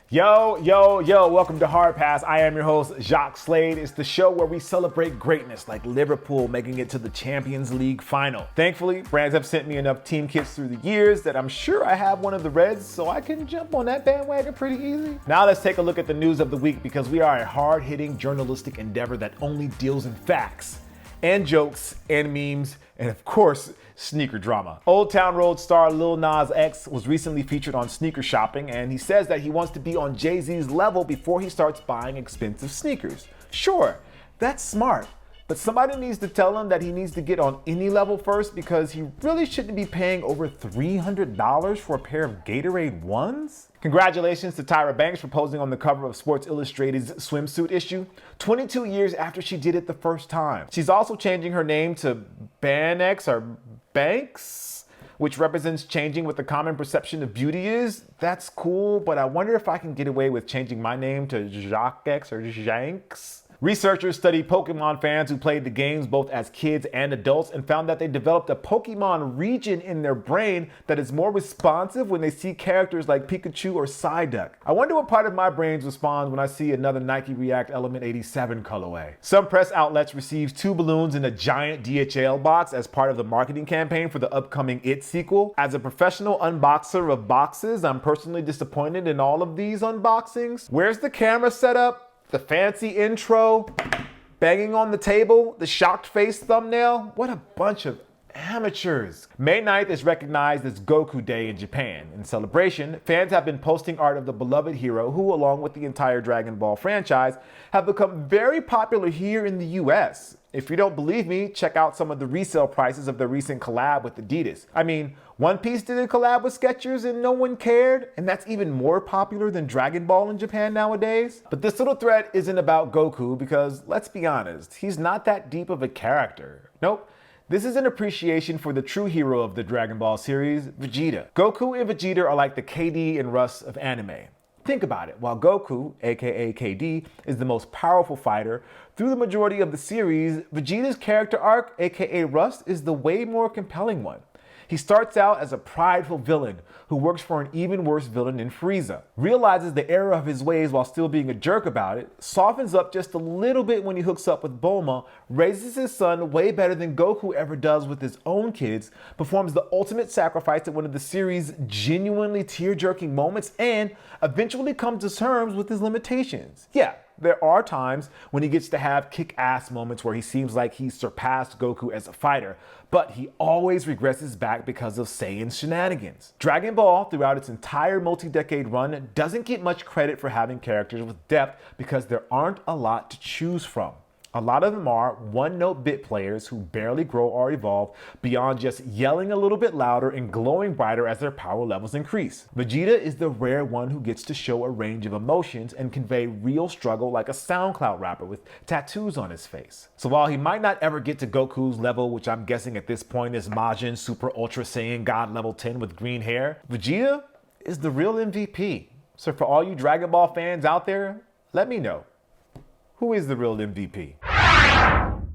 Yo, welcome to Hard Pass. I am your host, Jacques Slade. It's the show where we celebrate greatness, like Liverpool making it to the Champions League final. Thankfully, brands have sent me enough team kits through the years that I'm sure I have one of the Reds, so I can jump on that bandwagon pretty easy. Now let's take a look at the news of the week, because we are a hard-hitting journalistic endeavor that only deals in facts and jokes and memes and, of course, sneaker drama. Old Town Road star Lil Nas X was recently featured on Sneaker Shopping, and he says that he wants to be on Jay-Z's level before he starts buying expensive sneakers. Sure, that's smart, but somebody needs to tell him that he needs to get on any level first, because he really shouldn't be paying over $300 for a pair of Gatorade 1s. Congratulations to Tyra Banks for posing on the cover of Sports Illustrated's swimsuit issue, 22 years after she did it the first time. She's also changing her name to Banex or Banks, which represents changing what the common perception of beauty is. That's cool, but I wonder if I can get away with changing my name to Jacques X or Janks. Researchers studied Pokemon fans who played the games both as kids and adults and found that they developed a Pokemon region in their brain that is more responsive when they see characters like Pikachu or Psyduck. I wonder what part of my brain responds when I see another Nike React Element 87 colorway. Some press outlets received 2 balloons in a giant DHL box as part of the marketing campaign for the upcoming It sequel. As a professional unboxer of boxes, I'm personally disappointed in all of these unboxings. Where's the camera setup? The fancy intro, banging on the table, the shocked face thumbnail. What a bunch of amateurs. May 9th is recognized as Goku Day in Japan. In celebration, fans have been posting art of the beloved hero who, along with the entire Dragon Ball franchise, have become very popular here in the US. If you don't believe me, check out some of the resale prices of the recent collab with Adidas. I mean, One Piece did a collab with Skechers and no one cared, and that's even more popular than Dragon Ball in Japan nowadays. But this little thread isn't about Goku because, let's be honest, he's not that deep of a character. Nope. This is an appreciation for the true hero of the Dragon Ball series, Vegeta. Goku and Vegeta are like the KD and Russ of anime. Think about it. While Goku, aka KD, is the most powerful fighter, through the majority of the series, Vegeta's character arc, aka Rust, is the way more compelling one. He starts out as a prideful villain who works for an even worse villain in Frieza, realizes the error of his ways while still being a jerk about it, softens up just a little bit when he hooks up with Bulma, raises his son way better than Goku ever does with his own kids, performs the ultimate sacrifice at one of the series' genuinely tear-jerking moments, and eventually comes to terms with his limitations. Yeah, there are times when he gets to have kick-ass moments where he seems like he's surpassed Goku as a fighter, but he always regresses back because of Saiyan's shenanigans. Dragon Ball, throughout its entire multi-decade run, doesn't get much credit for having characters with depth because there aren't a lot to choose from. A lot of them are one-note bit players who barely grow or evolve beyond just yelling a little bit louder and glowing brighter as their power levels increase. Vegeta is the rare one who gets to show a range of emotions and convey real struggle like a SoundCloud rapper with tattoos on his face. So while he might not ever get to Goku's level, which I'm guessing at this point is Majin Super Ultra Saiyan God level 10 with green hair, Vegeta is the real MVP. So for all you Dragon Ball fans out there, let me know. Who is the real MVP?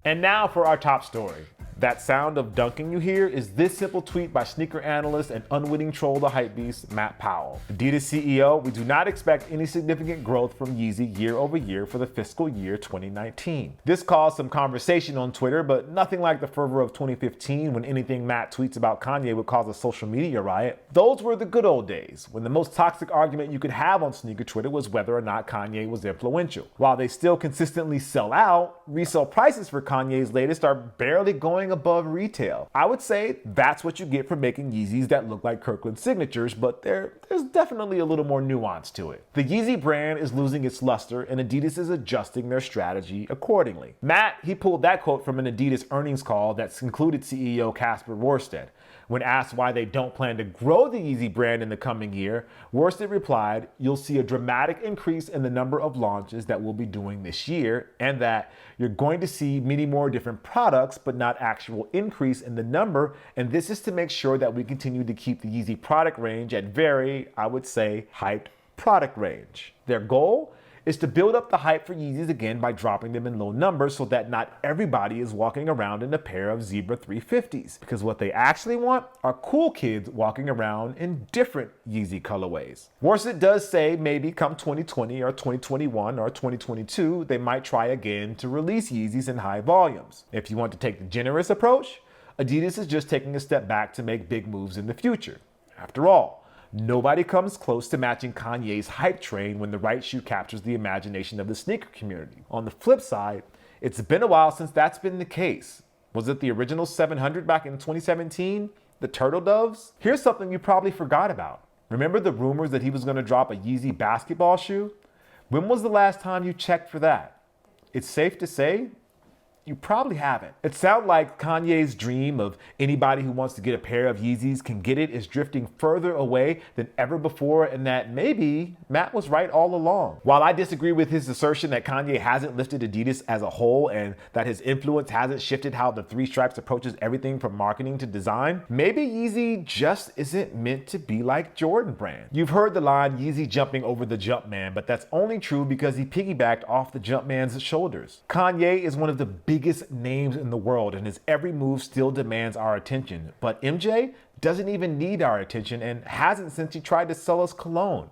And now for our top story. That sound of dunking you hear is this simple tweet by sneaker analyst and unwitting troll the hypebeast, Matt Powell. Adidas CEO, we do not expect any significant growth from Yeezy year over year for the fiscal year 2019. This caused some conversation on Twitter, but nothing like the fervor of 2015 when anything Matt tweets about Kanye would cause a social media riot. Those were the good old days, when the most toxic argument you could have on sneaker Twitter was whether or not Kanye was influential. While they still consistently sell out, resale prices for Kanye's latest are barely going above retail. I would say that's what you get for making Yeezys that look like Kirkland signatures, but there's definitely a little more nuance to it. The Yeezy brand is losing its luster, and Adidas is adjusting their strategy accordingly. Matt, he pulled that quote from an Adidas earnings call that included CEO Casper Rorsted. When asked why they don't plan to grow the Yeezy brand in the coming year, Worsted replied, "You'll see a dramatic increase in the number of launches that we'll be doing this year, and that you're going to see many more different products, but not actual increase in the number, and this is to make sure that we continue to keep the Yeezy product range at very, I would say, hyped product range." Their goal is to build up the hype for Yeezys again by dropping them in low numbers so that not everybody is walking around in a pair of Zebra 350s. Because what they actually want are cool kids walking around in different Yeezy colorways. Worsett does say maybe come 2020 or 2021 or 2022, they might try again to release Yeezys in high volumes. If you want to take the generous approach, Adidas is just taking a step back to make big moves in the future. After all, nobody comes close to matching Kanye's hype train when the right shoe captures the imagination of the sneaker community. On the flip side, it's been a while since that's been the case. Was it the original 700 back in 2017? The Turtle Doves? Here's something you probably forgot about. Remember the rumors that he was going to drop a Yeezy basketball shoe? When was the last time you checked for that? It's safe to say you probably haven't. It sounds like Kanye's dream of anybody who wants to get a pair of Yeezys can get it is drifting further away than ever before, and that maybe Matt was right all along. While I disagree with his assertion that Kanye hasn't lifted Adidas as a whole and that his influence hasn't shifted how the Three Stripes approaches everything from marketing to design, maybe Yeezy just isn't meant to be like Jordan Brand. You've heard the line Yeezy jumping over the Jumpman, but that's only true because he piggybacked off the Jumpman's shoulders. Kanye is one of the biggest names in the world, and his every move still demands our attention. But MJ doesn't even need our attention and hasn't since he tried to sell us cologne.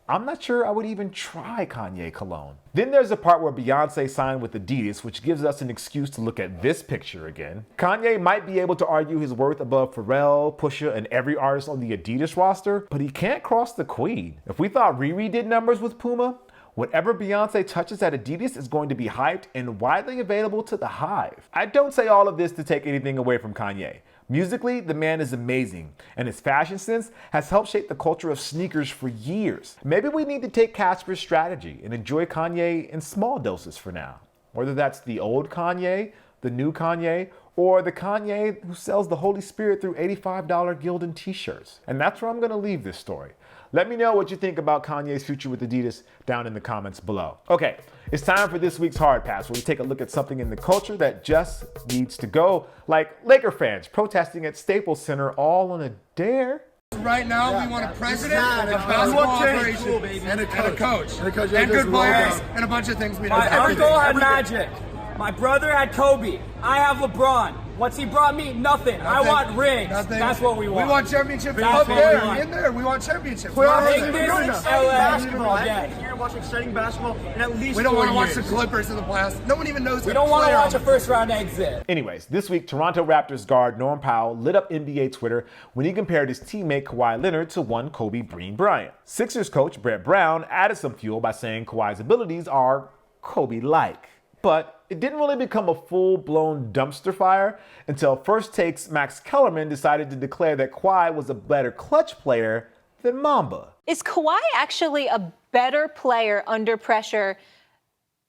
I'm not sure I would even try Kanye cologne. Then there's the part where Beyonce signed with Adidas, which gives us an excuse to look at this picture again. Kanye might be able to argue his worth above Pharrell, Pusha, and every artist on the Adidas roster, but he can't cross the Queen. If we thought Riri did numbers with Puma, whatever Beyonce touches at Adidas is going to be hyped and widely available to the hive. I don't say all of this to take anything away from Kanye. Musically, the man is amazing, and his fashion sense has helped shape the culture of sneakers for years. Maybe we need to take Casper's strategy and enjoy Kanye in small doses for now. Whether that's the old Kanye, the new Kanye, or the Kanye who sells the Holy Spirit through $85 Gildan t-shirts. And that's where I'm gonna leave this story. Let me know what you think about Kanye's future with Adidas down in the comments below. Okay, it's time for this week's Hard Pass, where we take a look at something in the culture that just needs to go, like Laker fans protesting at Staples Center all on a dare. Right now, we want a president, a basketball operation, and a coach, and good players, and a bunch of things. My uncle had Magic. My brother had Kobe. I have LeBron. What's he brought me? Nothing. I want rings. Nothing. That's what we want. We want championships That's up what there, we want. in there. We want championships. We're We're basketball. Here to watch exciting basketball in at least we don't 4 want to watch years. the Clippers in the playoffs. No one even knows. We don't want to watch a first-round exit. Anyways, this week, Toronto Raptors guard Norm Powell lit up NBA Twitter when he compared his teammate Kawhi Leonard to one Kobe Bean Bryant. Sixers coach Brett Brown added some fuel by saying Kawhi's abilities are Kobe-like. But it didn't really become a full-blown dumpster fire until First Take's Max Kellerman decided to declare that Kawhi was a better clutch player than Mamba. Is Kawhi actually a better player under pressure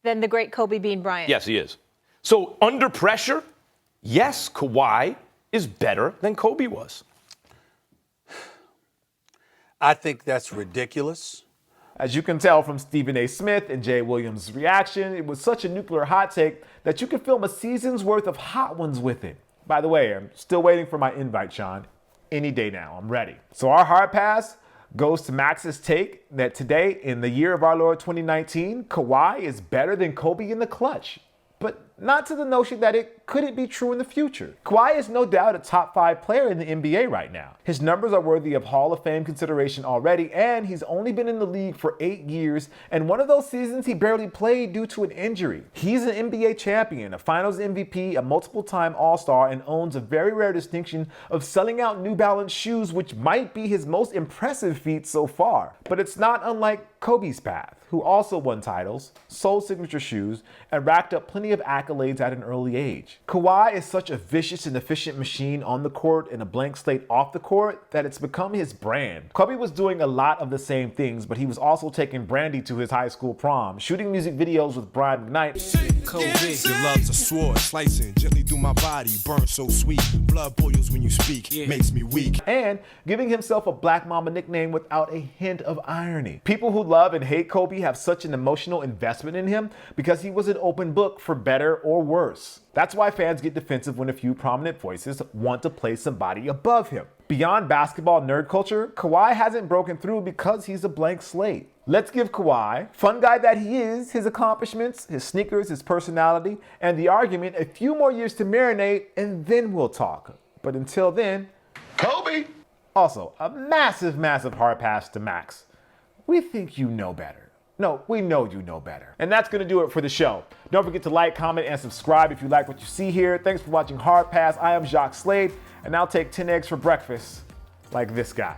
than the great Kobe Bean Bryant? Yes, he is. So under pressure, yes, Kawhi is better than Kobe was. I think that's ridiculous. As you can tell from Stephen A. Smith and Jay Williams' reaction, it was such a nuclear hot take that you could film a season's worth of hot ones with it. By the way, I'm still waiting for my invite, Sean. Any day now, I'm ready. So our hard pass goes to Max's take that today, in the year of our Lord 2019, Kawhi is better than Kobe in the clutch. But not to the notion that it couldn't be true in the future. Kawhi is no doubt a top 5 player in the NBA right now. His numbers are worthy of Hall of Fame consideration already, and he's only been in the league for 8 years, and one of those seasons he barely played due to an injury. He's an NBA champion, a Finals MVP, a multiple-time All-Star, and owns a very rare distinction of selling out New Balance shoes, which might be his most impressive feat so far. But it's not unlike Kobe's path, who also won titles, sold signature shoes, and racked up plenty of accolades accolades at an early age. Kawhi is such a vicious and efficient machine on the court and a blank slate off the court that it's become his brand. Kobe was doing a lot of the same things, but he was also taking Brandy to his high school prom, shooting music videos with Brian McKnight. Kobe, your love's a sword, slicing gently through my body, burns so sweet. Blood boils when you speak, makes me weak. And giving himself a Black Mamba nickname without a hint of irony. People who love and hate Kobe have such an emotional investment in him because he was an open book for better or worse. That's why fans get defensive when a few prominent voices want to place somebody above him. Beyond basketball nerd culture, Kawhi hasn't broken through because he's a blank slate. Let's give Kawhi, fun guy that he is, his accomplishments, his sneakers, his personality, and the argument a few more years to marinate, and then we'll talk. But until then, Kobe! Also, a massive, massive hard pass to Max. We think you know better. No, we know you know better. And that's gonna do it for the show. Don't forget to like, comment, and subscribe if you like what you see here. Thanks for watching Hard Pass. I am Jacques Slade, and I'll take 10 eggs for breakfast like this guy.